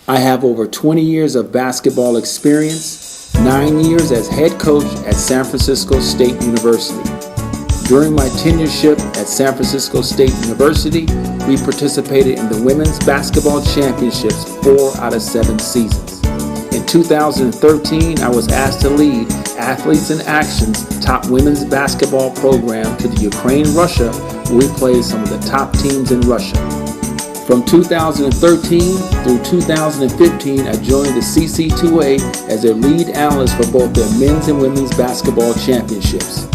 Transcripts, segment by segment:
I have over 20 years of basketball experience, 9 years as head coach at San Francisco State University. During my tenureship at San Francisco State University, we participated in the Women's Basketball Championships 4 out of 7 seasons. In 2013, I was asked to lead Athletes in Action's top women's basketball program to the Ukraine-Russia, where we played some of the top teams in Russia. From 2013 through 2015, I joined the CC2A as their lead analyst for both their men's and women's basketball championships.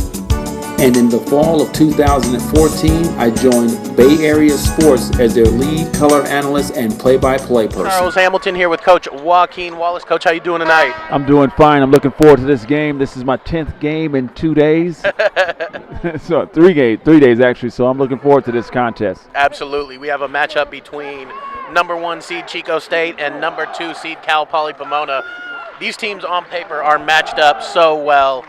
And in the fall of 2014, I joined Bay Area Sports as their lead color analyst and play-by-play person. Charles Hamilton here with Coach Joaquin Wallace. Coach, how you doing tonight? I'm doing fine. I'm looking forward to this game. This is my 10th game in 2 days. So 3 days actually, so I'm looking forward to this contest. Absolutely. We have a matchup between number 1 seed Chico State and number 2 seed Cal Poly Pomona. These teams on paper are matched up so well.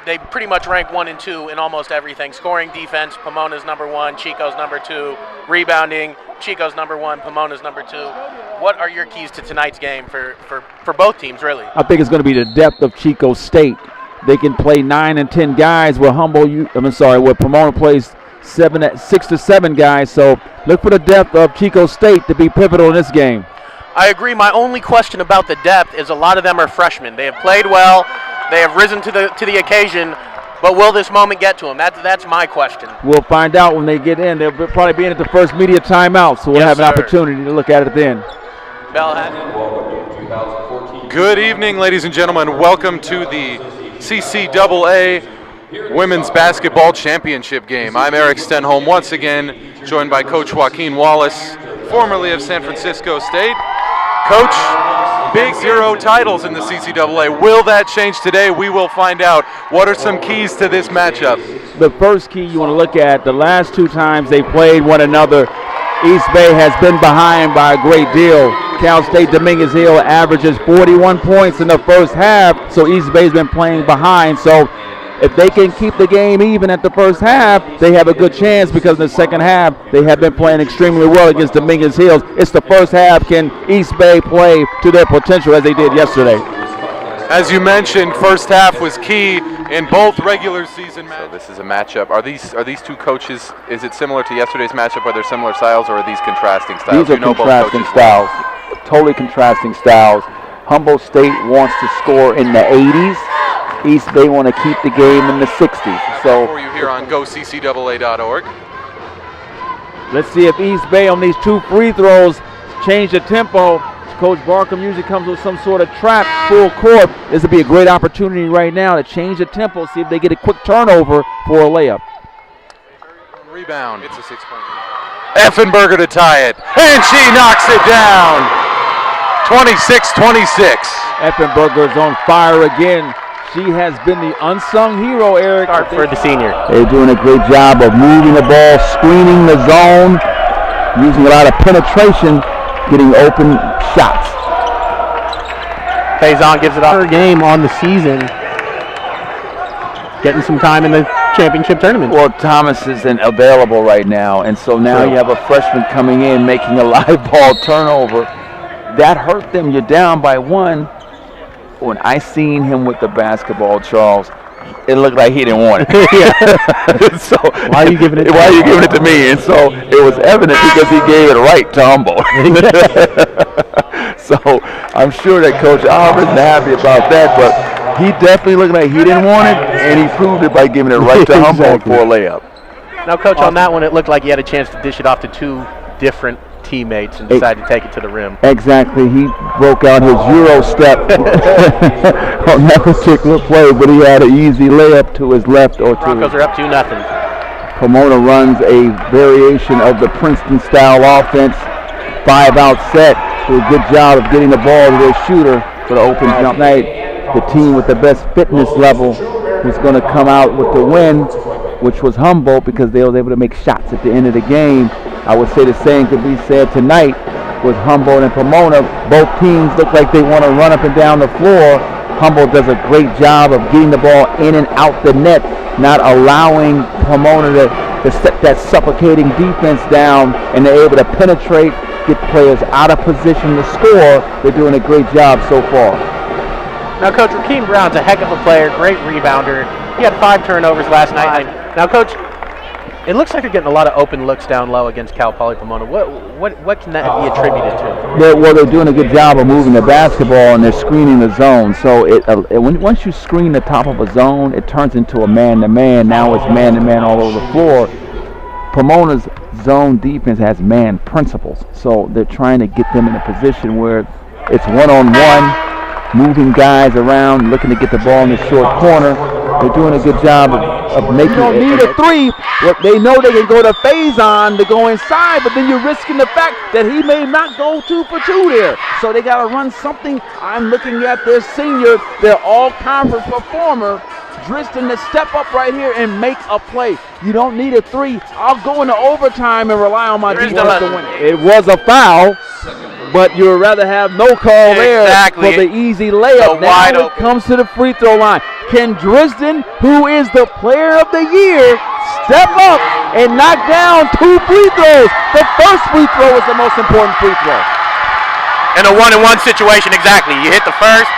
They pretty much rank 1 and 2 in almost everything. Scoring, defense, Pomona's number 1, Chico's number 2. Rebounding, Chico's number 1, Pomona's number 2. What are your keys to tonight's game for both teams, really? I think it's going to be the depth of Chico State. They can play 9 and 10 guys where where Pomona plays 6 to 7 guys. So look for the depth of Chico State to be pivotal in this game. I agree. My only question about the depth is a lot of them are freshmen. They have played well. They have risen to the occasion, but will this moment get to them? That's my question. We'll find out when they get in. They'll probably be in at the first media timeout, so we'll have an opportunity to look at it then. Good evening, ladies and gentlemen. Welcome to the CCAA Women's Basketball Championship game. I'm Eric Stenholm once again, joined by Coach Joaquin Wallace, formerly of San Francisco State. Coach, big 0 titles in the CCAA. Will that change today? We will find out. What are some keys to this matchup? The first key you want to look at, the last 2 times they played one another, East Bay has been behind by a great deal. Cal State Dominguez Hill averages 41 points in the first half, so East Bay's been playing behind. So if they can keep the game even at the first half, they have a good chance, because in the second half, they have been playing extremely well against Dominguez Hills. It's the first half. Can East Bay play to their potential as they did yesterday? As you mentioned, first half was key in both regular season matches. So this is a matchup. Are these two coaches, is it similar to yesterday's matchup? Are there similar styles, or are these contrasting styles? These are contrasting styles, totally contrasting styles. Humboldt State wants to score in the 80s. East Bay want to keep the game in the 60s. So for you here on GoCCAA.org. Let's see if East Bay on these 2 free throws change the tempo. Coach Barkham usually comes with some sort of trap full court. This would be a great opportunity right now to change the tempo, see if they get a quick turnover for a layup. Rebound. It's a 6-point lead. Effenberger to tie it, and she knocks it down. 26-26. Effenberger's on fire again. She has been the unsung hero, Eric. Start for the senior. They're doing a great job of moving the ball, screening the zone, using a lot of penetration, getting open shots. Faison gives it up her game on the season, getting some time in the championship tournament. Well, Thomas isn't available right now, and so now you have a freshman coming in making a live ball turnover. That hurt them. You're down by 1. When I seen him with the basketball, Charles, it looked like he didn't want it. So why are you giving it to me? And so it was evident because he gave it right to Humboldt. So I'm sure that Coach Oliver isn't happy about that, but he definitely looked like he didn't want it, and he proved it by giving it right to Humboldt for a layup. Now, Coach, on that one, it looked like he had a chance to dish it off to 2 different teammates and decided to take it to the rim. Exactly. He broke out his Euro step on that particular play, but he had an easy layup to his left or to Broncos are up 2-0. Pomona runs a variation of the Princeton-style offense, 5-out set. Do a good job of getting the ball to their shooter for the open jump night. The team with the best fitness level was going to come out with the win, which was Humboldt, because they were able to make shots at the end of the game. I would say the same could be said tonight with Humboldt and Pomona. Both teams look like they want to run up and down the floor. Humboldt does a great job of getting the ball in and out the net, not allowing Pomona to set that suffocating defense down, and they're able to penetrate get players out of position to score. They're doing a great job so far. Now, Coach, Joaquin Brown's a heck of a player, great rebounder. He had 5 turnovers last night. Now, Coach, it looks like they're getting a lot of open looks down low against Cal Poly Pomona. What can that be attributed to? They're doing a good job of moving the basketball, and they're screening the zone. So once you screen the top of a zone, it turns into a man-to-man. Now it's man-to-man all over the floor. Pomona's zone defense has man principles, so they're trying to get them in a position where it's one-on-one, moving guys around, looking to get the ball in the short corner. They're doing a good job of making it. You don't need a 3. Well, they know they can go to Faison to go inside, but then you're risking the fact that he may not go 2 for 2 there. So they got to run something. I'm looking at their senior, their all-conference performer, Drisden, to step up right here and make a play. You don't need a 3. I'll go into overtime and rely on my defense to win. It was a foul, but you would rather have no call there for the easy layup. Now it comes to the free throw line. Can Drisden, who is the player of the year, step up and knock down 2 free throws? The first free throw is the most important free throw. In a 1-on-1 situation, exactly. You hit the first.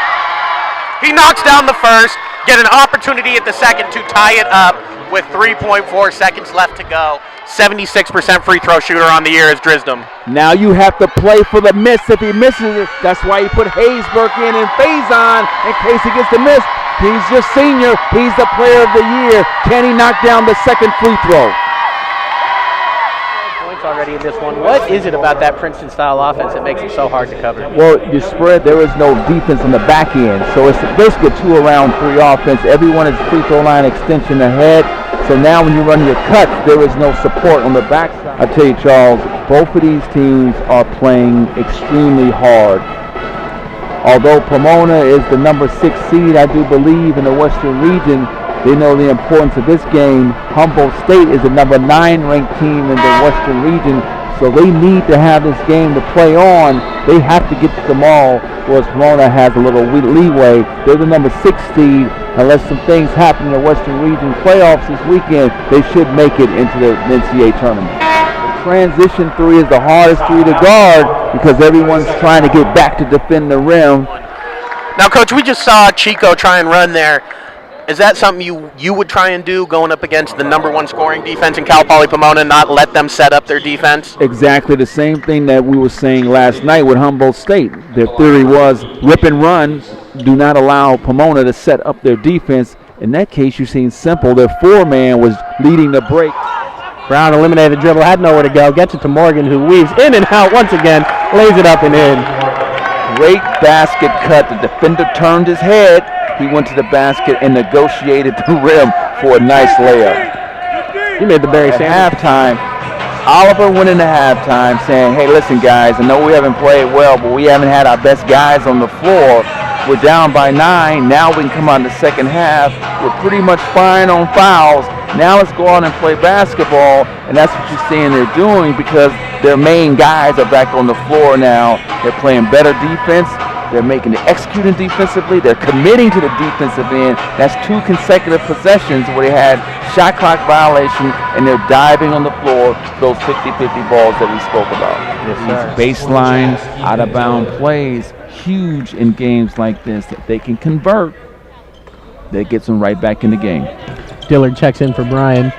He knocks down the first. Get an opportunity at the second to tie it up with 3.4 seconds left to go. 76% free throw shooter on the year is Drisden. Now you have to play for the miss. If he misses it, that's why he put Haysbrook in and Faison in case he gets the miss. He's your senior. He's the player of the year. Can he knock down the second free throw? Points already in this one. What is it about that Princeton-style offense that makes it so hard to cover? Well, you spread. There is no defense on the back end, so it's basically a 2-around-3 offense. Everyone is free throw line extension ahead. So now when you run your cuts, there is no support on the backside. I tell you, Charles, both of these teams are playing extremely hard. Although Pomona is the number 6 seed, I do believe, in the Western region, they know the importance of this game. Humboldt State is the number 9 ranked team in the Western region, so they need to have this game to play on. They have to get to tomorrow, whereas Pomona has a little leeway. They're the number 6 seed. Unless some things happen in the Western region playoffs this weekend, they should make it into the NCAA tournament. The transition 3 is the hardest 3 to guard because everyone's trying to get back to defend the rim. Now, Coach, we just saw Chico try and run there. Is that something you would try and do going up against the number 1 scoring defense in Cal Poly Pomona, not let them set up their defense? Exactly the same thing that we were saying last night with Humboldt State. Their theory was rip and run, do not allow Pomona to set up their defense. In that case, you've seen simple. Their 4-man was leading the break. Brown eliminated the dribble, had nowhere to go, gets it to Morgan, who weaves in and out once again, lays it up and in. Great basket cut. The defender turned his head. He went to the basket and negotiated the rim for a nice layup. He made the Barry At Sanders. halftime, Oliver went into halftime saying, hey, listen, guys, I know we haven't played well, but we haven't had our best guys on the floor. We're down by 9. Now we can come on the second half. We're pretty much fine on fouls. Now let's go out and play basketball, and that's what you're seeing they're doing because their main guys are back on the floor now. They're playing better defense. They're executing defensively. They're committing to the defensive end. That's 2 consecutive possessions where they had shot clock violation, and they're diving on the floor those 50-50 balls that we spoke about. These baseline, out-of-bound plays, huge in games like this that they can convert. That gets them right back in the game. Dillard checks in for Brian.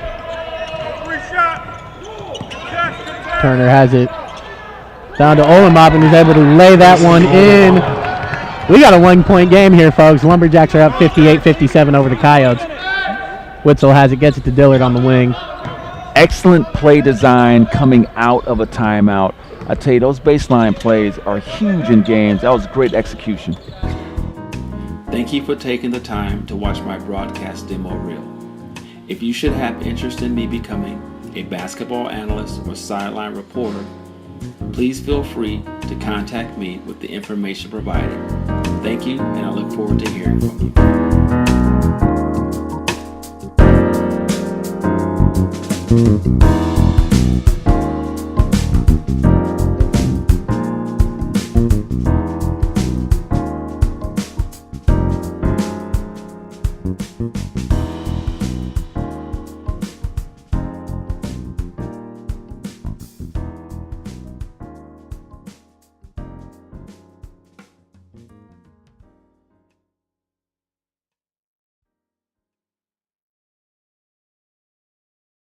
Turner has it. Down to Olenboppen, who's able to lay that one in. We got a 1-point game here, folks. Lumberjacks are up 58-57 over the Coyotes. Witzel has it, gets it to Dillard on the wing. Excellent play design coming out of a timeout. I tell you, those baseline plays are huge in games. That was great execution. Thank you for taking the time to watch my broadcast demo reel. If you should have interest in me becoming a basketball analyst or sideline reporter, please feel free to contact me with the information provided. Thank you, and I look forward to hearing from you.